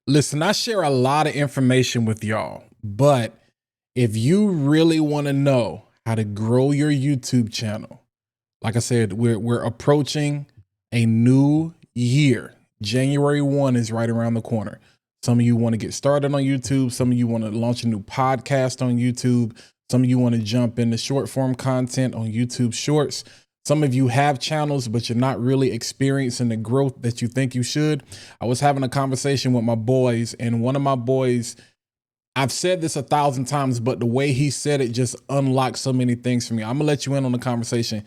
Listen, I share a lot of information with y'all, but if you really want to know how to grow your YouTube channel, like I said, we're approaching a new year. January 1 is right around the corner. Some of you want to get started on YouTube. Some of you want to launch a new podcast on YouTube. Some of you want to jump into short form content on YouTube Shorts. Some of you have channels, but you're not really experiencing the growth that you think you should. I was having a conversation with my boys, and one of my boys, I've said this 1,000 times, but the way he said it just unlocked so many things for me. I'm gonna let you in on the conversation.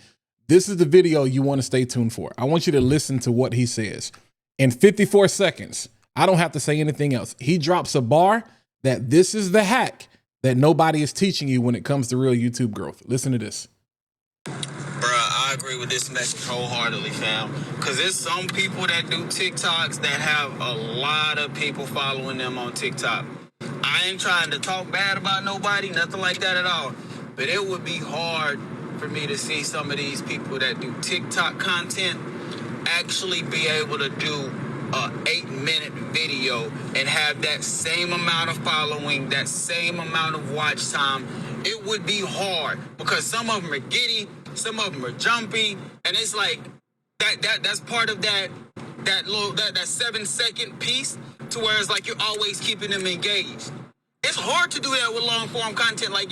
This is the video you want to stay tuned for. I want you to listen to what he says. In 54 seconds, I don't have to say anything else. He drops a bar that this is the hack that nobody is teaching you when it comes to real YouTube growth. Listen to this. I agree with this message wholeheartedly, fam. Because there's some people that do TikToks that have a lot of people following them on TikTok. I ain't trying to talk bad about nobody, nothing like that at all. But it would be hard for me to see some of these people that do TikTok content actually be able to do a 8-minute video and have that same amount of following, that same amount of watch time. It would be hard because some of them are giddy, some of them are jumpy, and it's like that's part of that 7-second piece to where it's like you're always keeping them engaged. It's hard to do that with long form content. Like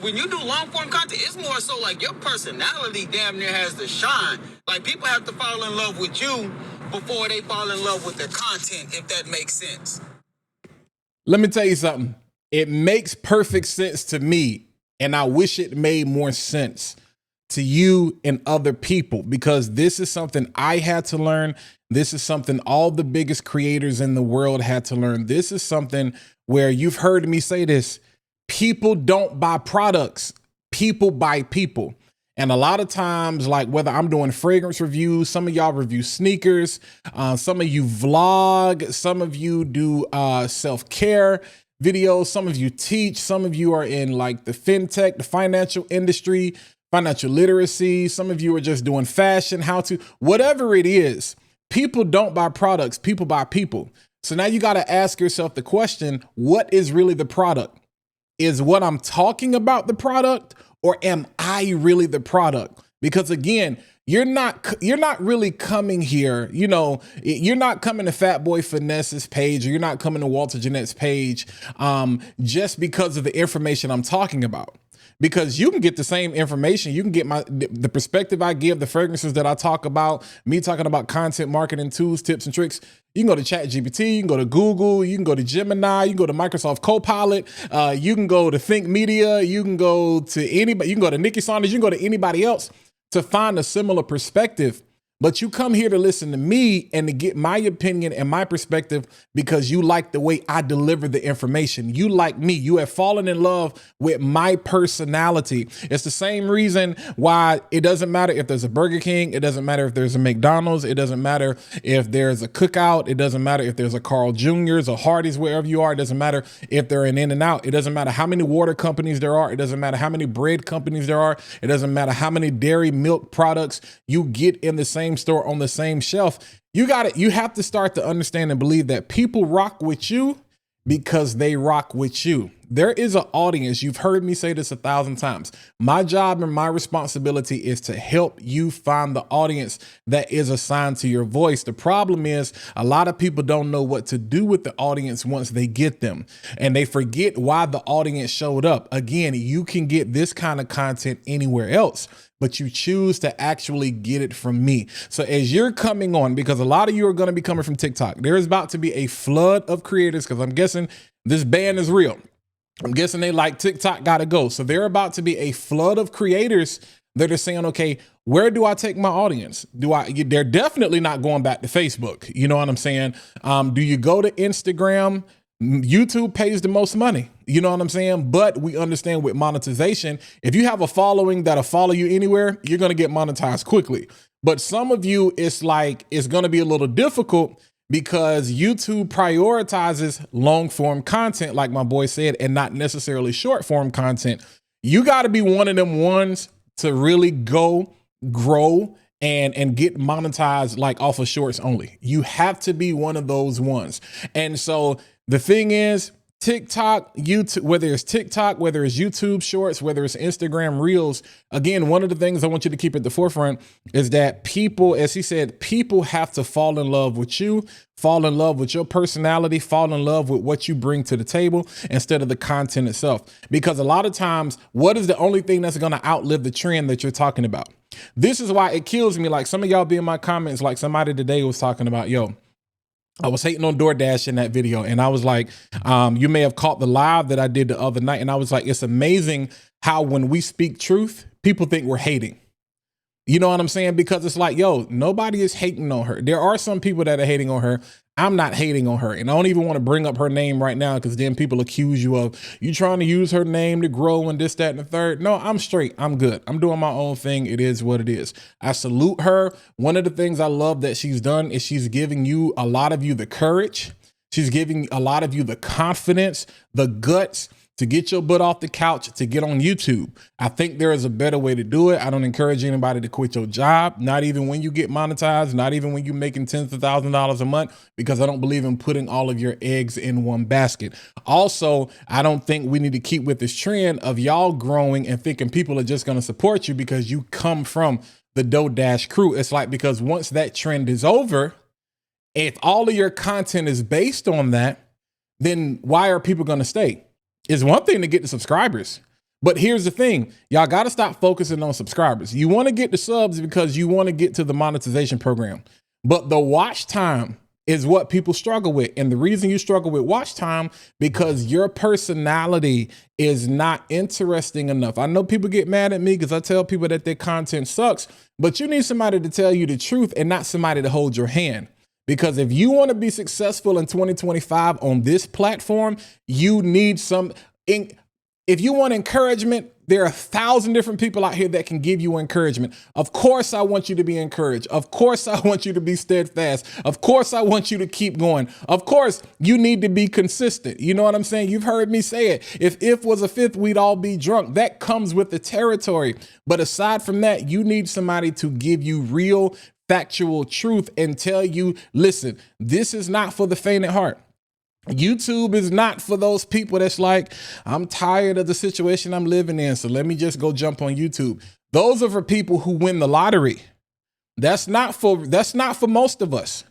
when you do long form content, it's more so like your personality damn near has to shine. Like people have to fall in love with you before they fall in love with their content, if that makes sense. Let me tell you something. It makes perfect sense to me, and I wish it made more sense to you and other people, because this is something I had to learn. This is something all the biggest creators in the world had to learn. This is something where you've heard me say this. People don't buy products. People buy people. And a lot of times, like whether I'm doing fragrance reviews, some of y'all review sneakers, some of you vlog, some of you do self-care videos, some of you teach, some of you are in like the fintech, the financial industry, financial literacy. Some of you are just doing fashion, how to, whatever it is. People don't buy products, people buy people. So now you got to ask yourself the question, what is really the product? Is what I'm talking about the product, or am I really the product? Because again, you're not really coming here, you're not coming to Fat Boy Finesse's page, or you're not coming to Walter Jeanette's page just because of the information I'm talking about. Because you can get the same information. You can get the perspective I give, the fragrances that I talk about, me talking about content marketing tools, tips, and tricks. You can go to ChatGPT, you can go to Google, you can go to Gemini, you can go to Microsoft Copilot, you can go to Think Media, you can go to anybody, you can go to Nikki Saunders, you can go to anybody else to find a similar perspective. But you come here to listen to me and to get my opinion and my perspective because you like the way I deliver the information. You like me. You have fallen in love with my personality. It's the same reason why it doesn't matter if there's a Burger King. It doesn't matter if there's a McDonald's. It doesn't matter if there's a Cookout. It doesn't matter if there's a Carl Jr.'s or Hardee's, wherever you are. It doesn't matter if they're an In-N-Out. It doesn't matter how many water companies there are. It doesn't matter how many bread companies there are. It doesn't matter how many dairy milk products you get in the same store on the same shelf. You have to start to understand and believe that people rock with you because they rock with you. There is an audience. You've heard me say this 1,000 times. My job and my responsibility is to help you find the audience that is assigned to your voice. The problem is a lot of people don't know what to do with the audience once they get them, and they forget why the audience showed up. Again, you can get this kind of content anywhere else, but you choose to actually get it from me. So as you're coming on, because a lot of you are going to be coming from TikTok, there is about to be a flood of creators, because I'm guessing this ban is real. I'm guessing they like TikTok gotta go. So there about to be a flood of creators that are saying, okay, where do I take my audience? They're definitely not going back to Facebook. You know what I'm saying? Do you go to Instagram? YouTube pays the most money. You know what I'm saying? But we understand with monetization, if you have a following that'll follow you anywhere, you're going to get monetized quickly. But some of you, it's going to be a little difficult because YouTube prioritizes long form content, like my boy said, and not necessarily short form content. You got to be one of them ones to really go, grow, and get monetized like off of shorts only. You have to be one of those ones. And so the thing is, TikTok, YouTube, whether it's TikTok, whether it's YouTube Shorts, whether it's Instagram Reels, again, one of the things I want you to keep at the forefront is that people, as he said, people have to fall in love with you, fall in love with your personality, fall in love with what you bring to the table instead of the content itself. Because a lot of times, what is the only thing that's going to outlive the trend that you're talking about? This is why it kills me. Like some of y'all be in my comments, like somebody today was talking about, yo, I was hating on DoorDash in that video. And I was like, you may have caught the live that I did the other night. And I was like, it's amazing how when we speak truth, people think we're hating. You know what I'm saying? Because it's like, yo, nobody is hating on her. There are some people that are hating on her. I'm not hating on her. And I don't even want to bring up her name right now because then people accuse you of you trying to use her name to grow and this, that, and the third. No, I'm straight. I'm good. I'm doing my own thing. It is what it is. I salute her. One of the things I love that she's done is she's giving you, a lot of you, the courage. She's giving a lot of you the confidence, the guts to get your butt off the couch, to get on YouTube. I think there is a better way to do it. I don't encourage anybody to quit your job, not even when you get monetized, not even when you're making tens of thousands of dollars a month, because I don't believe in putting all of your eggs in one basket. Also, I don't think we need to keep with this trend of y'all growing and thinking people are just going to support you because you come from the DoorDash crew. It's like, because once that trend is over, if all of your content is based on that, then why are people going to stay? It's one thing to get the subscribers, but here's the thing. Y'all got to stop focusing on subscribers. You want to get the subs because you want to get to the monetization program, but the watch time is what people struggle with. And the reason you struggle with watch time, because your personality is not interesting enough. I know people get mad at me because I tell people that their content sucks, but you need somebody to tell you the truth and not somebody to hold your hand. Because if you want to be successful in 2025 on this platform, you need some, if you want encouragement, there are 1,000 different people out here that can give you encouragement. Of course, I want you to be encouraged. Of course, I want you to be steadfast. Of course, I want you to keep going. Of course, you need to be consistent. You know what I'm saying? You've heard me say it. If was a fifth, we'd all be drunk. That comes with the territory. But aside from that, you need somebody to give you real factual truth and tell you, listen, this is not for the faint at heart. YouTube is not for those people that's like, I'm tired of the situation I'm living in, so let me just go jump on YouTube. Those are for people who win the lottery. That's not for most of us.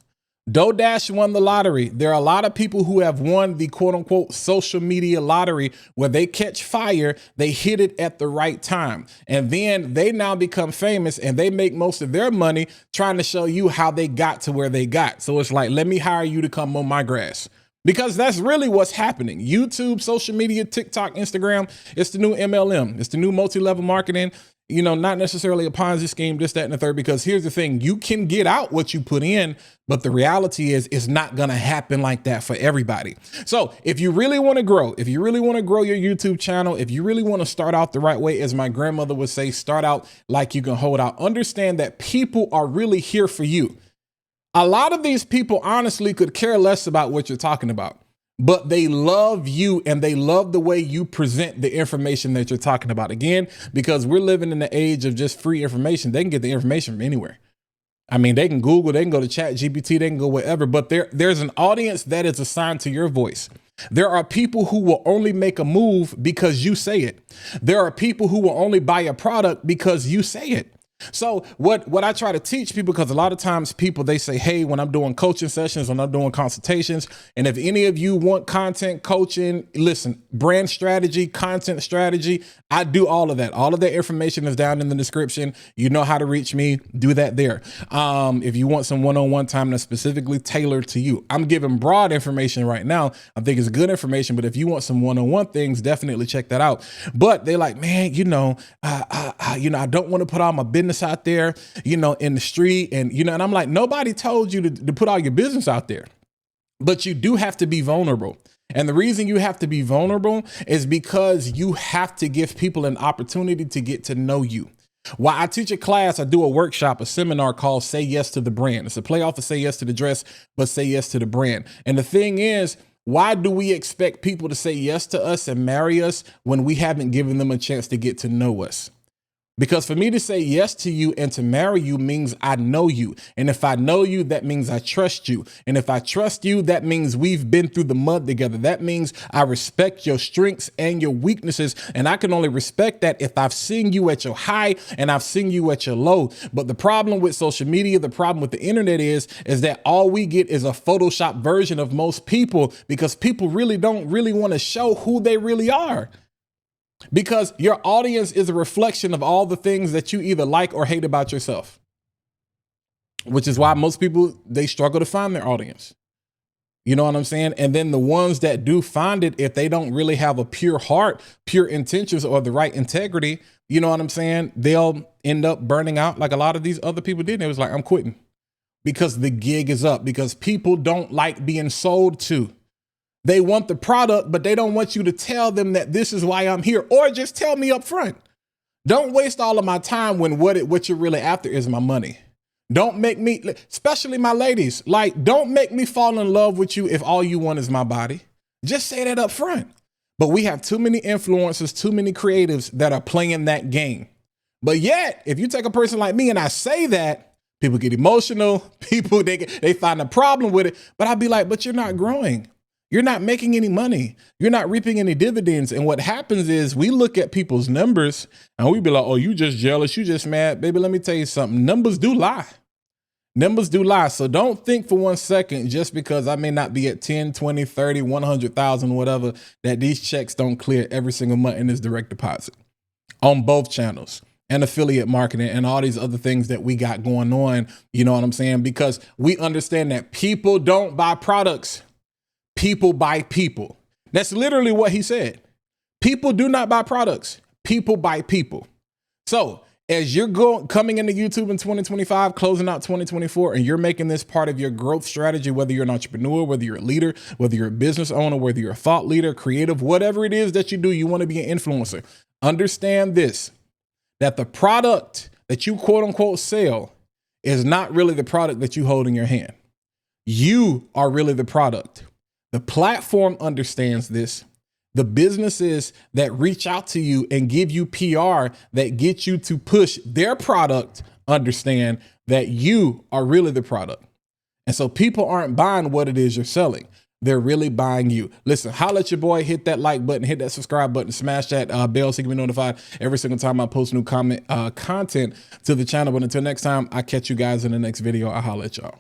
DoorDash won the lottery. There are a lot of people who have won the quote unquote social media lottery where they catch fire, they hit it at the right time. And then they now become famous and they make most of their money trying to show you how they got to where they got. So it's like, let me hire you to come on my grass. Because that's really what's happening. YouTube, social media, TikTok, Instagram, it's the new MLM. It's the new multi-level marketing. You know, not necessarily a Ponzi scheme, this, that, and the third, because here's the thing. You can get out what you put in, but the reality is it's not going to happen like that for everybody. So if you really want to grow, if you really want to grow your YouTube channel, if you really want to start out the right way, as my grandmother would say, start out like you can hold out. Understand that people are really here for you. A lot of these people honestly could care less about what you're talking about, but they love you and they love the way you present the information that you're talking about. Again, because we're living in the age of just free information. They can get the information from anywhere. I mean, they can Google, they can go to ChatGPT, they can go wherever, but there's an audience that is assigned to your voice. There are people who will only make a move because you say it. There are people who will only buy a product because you say it. So what I try to teach people, because a lot of times people, they say, hey, when I'm doing coaching sessions, when I'm doing consultations, and if any of you want content coaching, listen, brand strategy, content strategy, I do all of that. All of that information is down in the description. You know how to reach me. Do that there. If you want some one-on-one time that's specifically tailored to you, I'm giving broad information right now. I think it's good information, but if you want some one-on-one things, definitely check that out. But they like, man, I don't want to put all my business out there, in the street. And I'm like, nobody told you to put all your business out there, but you do have to be vulnerable. And the reason you have to be vulnerable is because you have to give people an opportunity to get to know you. While I teach a class, I do a workshop, a seminar called Say Yes to the Brand. It's a play off of Say Yes to the Dress, but say yes to the brand. And the thing is, why do we expect people to say yes to us and marry us when we haven't given them a chance to get to know us? Because for me to say yes to you and to marry you means I know you. And if I know you, that means I trust you. And if I trust you, that means we've been through the mud together. That means I respect your strengths and your weaknesses. And I can only respect that if I've seen you at your high and I've seen you at your low. But the problem with social media, the problem with the internet is that all we get is a Photoshop version of most people, because people don't really want to show who they really are. Because your audience is a reflection of all the things that you either like or hate about yourself, which is why most people, they struggle to find their audience. You know what I'm saying? And then the ones that do find it, if they don't really have a pure heart, pure intentions, or the right integrity, you know what I'm saying? They'll end up burning out like a lot of these other people did. It was like, I'm quitting because the gig is up, because people don't like being sold to. They want the product, but they don't want you to tell them that this is why I'm here, or just tell me up front. Don't waste all of my time when what you're really after is my money. Don't make me, especially my ladies, like, don't make me fall in love with you if all you want is my body. Just say that up front. But we have too many influencers, too many creatives that are playing that game. But yet, if you take a person like me and I say that, people get emotional, people, they find a problem with it. But I'd be like, but you're not growing. You're not making any money. You're not reaping any dividends. And what happens is we look at people's numbers and we be like, oh, you just jealous. You just mad. Baby, let me tell you something. Numbers do lie. Numbers do lie. So don't think for 1 second, just because I may not be at 10, 20, 30, 100,000, whatever, that these checks don't clear every single month in this direct deposit on both channels and affiliate marketing and all these other things that we got going on. You know what I'm saying? Because we understand that people don't buy products. People buy people. That's literally what he said. People do not buy products. People buy people. So as you're coming into YouTube in 2025, closing out 2024, and you're making this part of your growth strategy, whether you're an entrepreneur, whether you're a leader, whether you're a business owner, whether you're a thought leader, creative, whatever it is that you do, you want to be an influencer. Understand this, that the product that you quote unquote sell is not really the product that you hold in your hand. You are really the product. The platform understands this. The businesses that reach out to you and give you PR that get you to push their product understand that you are really the product. And so people aren't buying what it is you're selling. They're really buying you. Listen, holla at your boy, hit that like button, hit that subscribe button, smash that bell so you can be notified every single time I post new content to the channel. But until next time, I catch you guys in the next video. I'll holla at y'all.